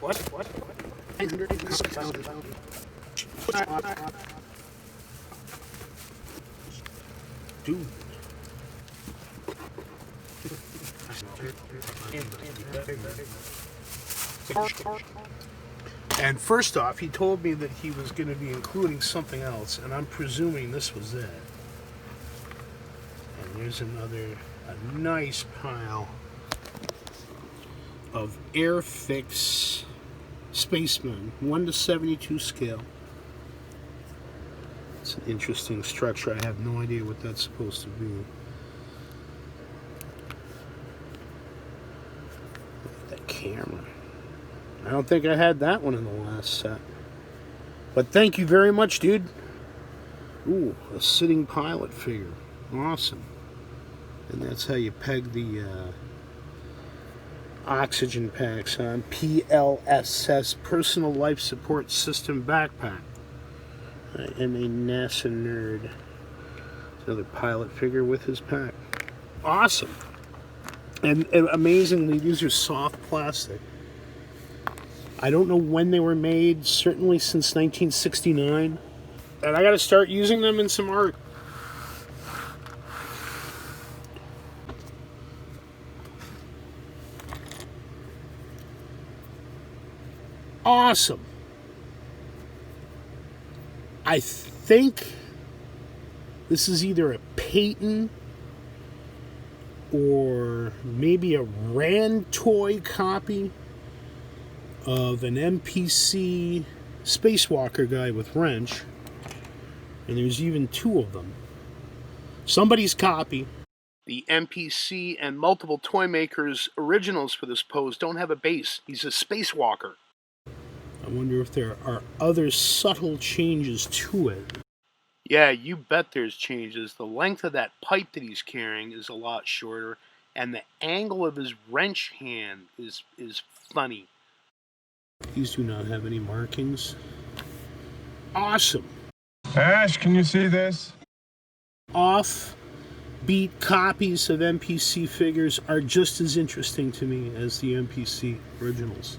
What? Dude. And first off, he told me that he was going to be including something else, and I'm presuming this was it. And there's a nice pile of Airfix Spaceman, 1:72 scale. It's an interesting structure. I have no idea what that's supposed to be. Look at that camera. I don't think I had that one in the last set. But thank you very much, dude. Ooh, a sitting pilot figure. Awesome. And that's how you peg the oxygen packs on. PLSS, Personal Life Support System Backpack. I am a NASA nerd. Another pilot figure with his pack. Awesome. And amazingly, these are soft plastic. I don't know when they were made, certainly since 1969. And I got to start using them in some art. Awesome. I think this is either a Payton or maybe a Rand toy copy of an MPC spacewalker guy with wrench. And there's even two of them. Somebody's copy. The MPC and multiple toy makers' originals for this pose don't have a base. He's a spacewalker. I wonder if there are other subtle changes to it. Yeah, you bet there's changes. The length of that pipe that he's carrying is a lot shorter, and the angle of his wrench hand is funny. These do not have any markings. Awesome. Ash, can you see this? Offbeat copies of MPC figures are just as interesting to me as the MPC originals.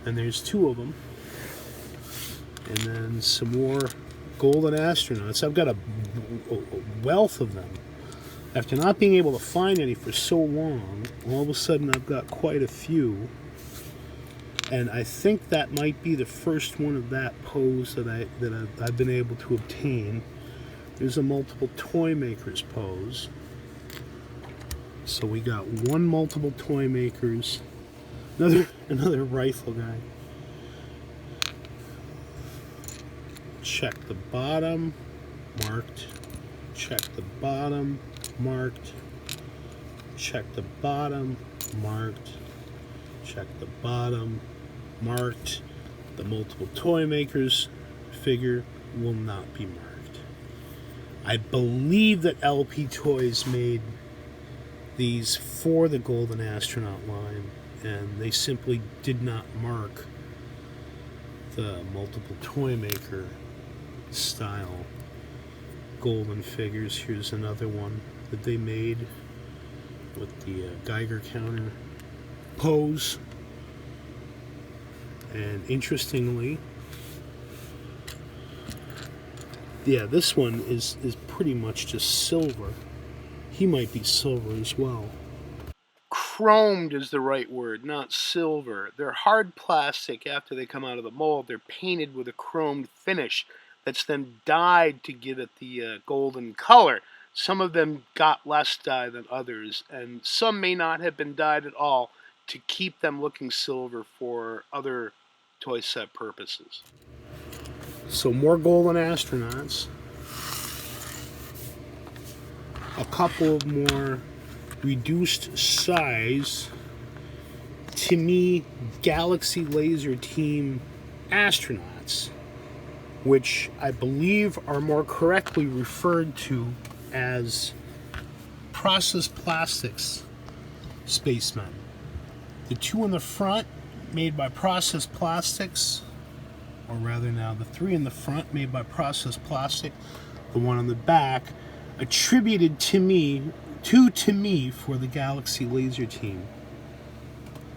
And there's two of them. And then some more golden astronauts. I've got a wealth of them. After not being able to find any for so long, all of a sudden I've got quite a few. And I think that might be the first one of that pose that I've been able to obtain. There's a multiple toy makers pose. So we got one multiple toy makers. Another rifle guy. Check the bottom, marked. Check the bottom, marked. Check the bottom, marked. Check the bottom, marked. The multiple toy makers figure will not be marked. I believe that LP Toys made these for the Golden Astronaut line, and they simply did not mark the multiple toy maker style golden figures. Here's another one that they made with the Geiger counter pose. And interestingly, yeah, this one is pretty much just silver. He might be silver as well. Chromed is the right word, not silver. They're hard plastic. After they come out of the mold, they're painted with a chromed finish that's then dyed to give it the golden color. Some of them got less dye than others, and some may not have been dyed at all to keep them looking silver for other toy set purposes. So more golden astronauts. A couple of more reduced size Timmee Galaxy Laser Team astronauts, which I believe are more correctly referred to as processed plastics spacemen. The two in the front made by processed plastics, or rather now the three in the front made by processed plastic, the one on the back attributed to Timmee for the Galaxy Laser Team.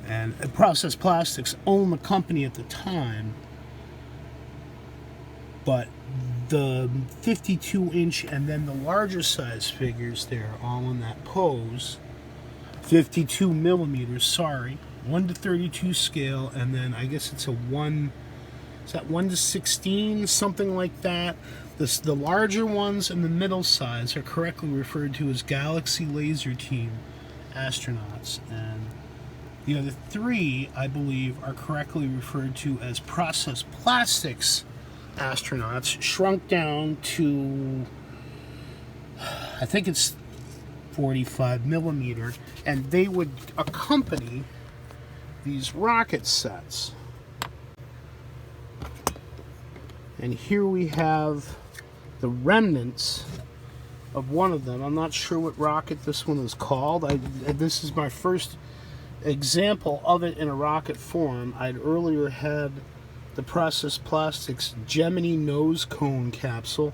And Process Plastics owned the company at the time, but the 52-inch and then the larger size figures there, all in that pose, 52 millimeters, sorry, 1 to 32 scale, and then I guess it's a 1, is that 1 to 16, something like that. The larger ones and the middle size are correctly referred to as Galaxy Laser Team Astronauts, and the other three, I believe, are correctly referred to as Process Plastics Astronauts, shrunk down to, I think it's 45 millimeter, and they would accompany these rocket sets. And here we have the remnants of one of them. I'm not sure what rocket this one is called. This is my first example of it in a rocket form. I'd earlier had the Process Plastics Gemini nose cone capsule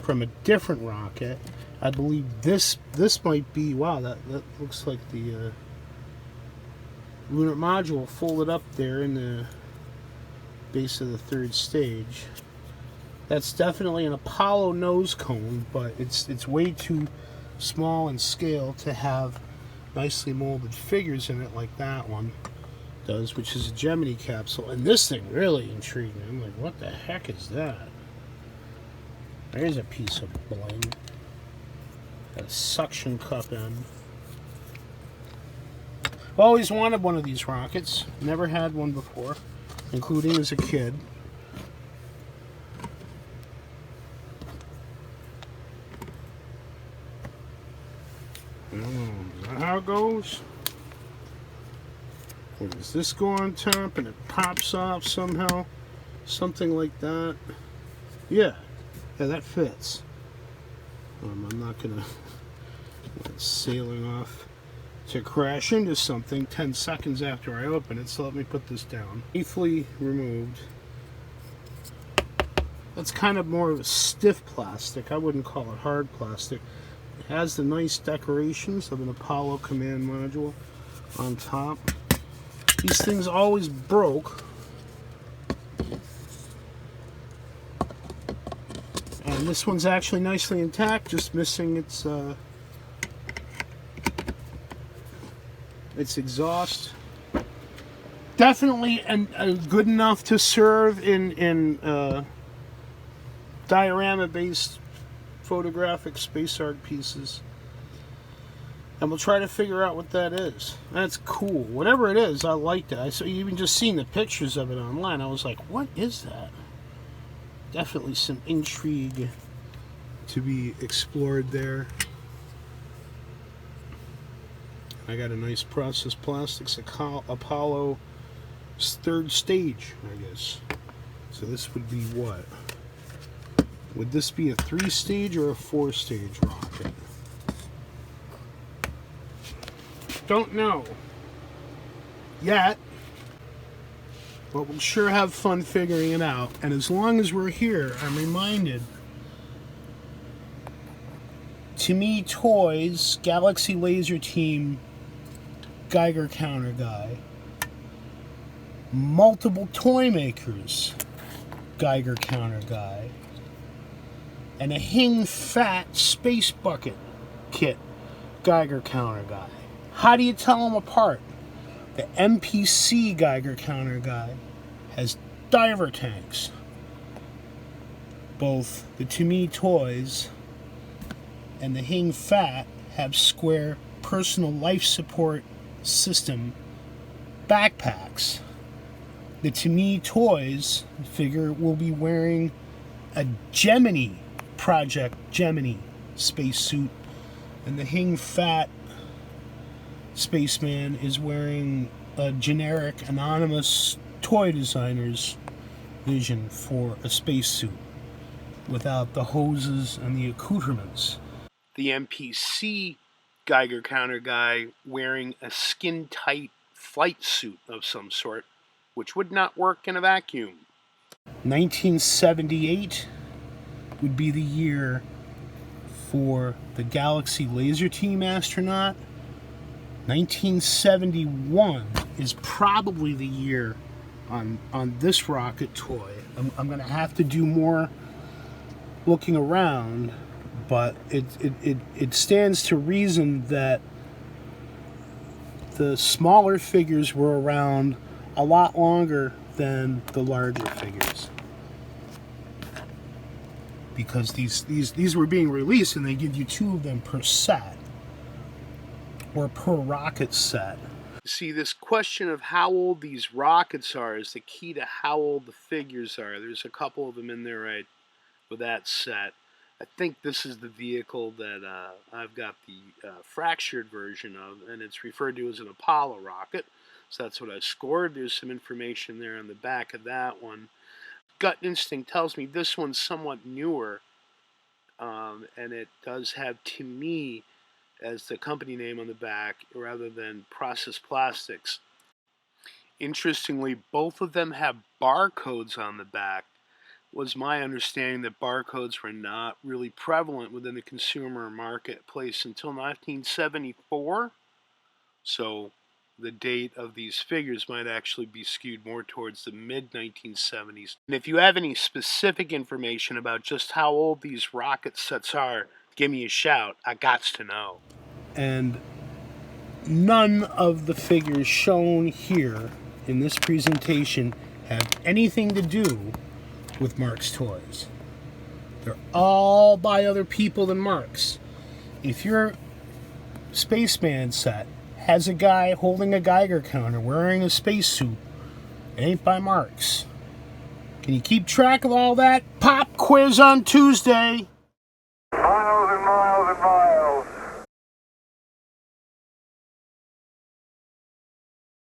from a different rocket. I believe this might be, wow, that looks like the lunar module folded up there in the base of the third stage. That's definitely an Apollo nose cone, but it's way too small in scale to have nicely molded figures in it like that one does, which is a Gemini capsule. And this thing really intrigued me. I'm like, what the heck is that? There's a piece of bling. Got a suction cup end. Always wanted one of these rockets. Never had one before, including as a kid. Is that how it goes? Or does this go on top and it pops off somehow? Something like that. Yeah, that fits. I'm not gonna sailing off to crash into something 10 seconds after I open it, so let me put this down. Safely removed. That's kind of more of a stiff plastic. I wouldn't call it hard plastic. It has the nice decorations of an Apollo command module on top. These things always broke. And this one's actually nicely intact, just missing its exhaust. Definitely good enough to serve in diorama-based photographic space art pieces. And we'll try to figure out what that is. That's cool. Whatever it is, I liked it. I saw, even just seeing the pictures of it online, I was like, what is that? Definitely some intrigue to be explored there. I got a nice Process Plastics Apollo third stage, I guess. So this would be what? Would this be a 3-stage or a 4-stage rocket? Don't know yet, but we'll sure have fun figuring it out. And as long as we're here, I'm reminded, Timmee Toys Galaxy Laser Team Geiger counter guy, multiple toy makers Geiger counter guy, and a Hing Fat space bucket kit Geiger counter guy. How do you tell them apart? The MPC Geiger counter guy has diver tanks. Both the Timmee Toys and the Hing Fat have square personal life support system backpacks. The Timmee Toys figure will be wearing a Gemini, Project Gemini spacesuit, and the Hing Fat Spaceman is wearing a generic anonymous toy designer's vision for a spacesuit without the hoses and the accoutrements. The MPC Geiger counter guy wearing a skin-tight flight suit of some sort, which would not work in a vacuum. 1978 would be the year for the Galaxy Laser Team Astronaut. 1971 is probably the year on this rocket toy. I'm going to have to do more looking around, but it stands to reason that the smaller figures were around a lot longer than the larger figures, because these were being released and they give you 2 of them per set or per rocket set. See, this question of how old these rockets are is the key to how old the figures are. There's a couple of them in there right with that set. I think this is the vehicle that I've got the fractured version of, and it's referred to as an Apollo rocket. So that's what I scored. There's some information there on the back of that one. Gut instinct tells me this one's somewhat newer, and it does have Timmee as the company name on the back rather than Process Plastics. Interestingly, both of them have barcodes on the back. Was my understanding that barcodes were not really prevalent within the consumer marketplace until 1974. So the date of these figures might actually be skewed more towards the mid-1970s. And if you have any specific information about just how old these rocket sets are, give me a shout. I gots to know. And none of the figures shown here in this presentation have anything to do with MARX toys. They're all by other people than MARX. If your Spaceman set has a guy holding a Geiger counter wearing a spacesuit, it ain't by MARX. Can you keep track of all that? Pop quiz on Tuesday.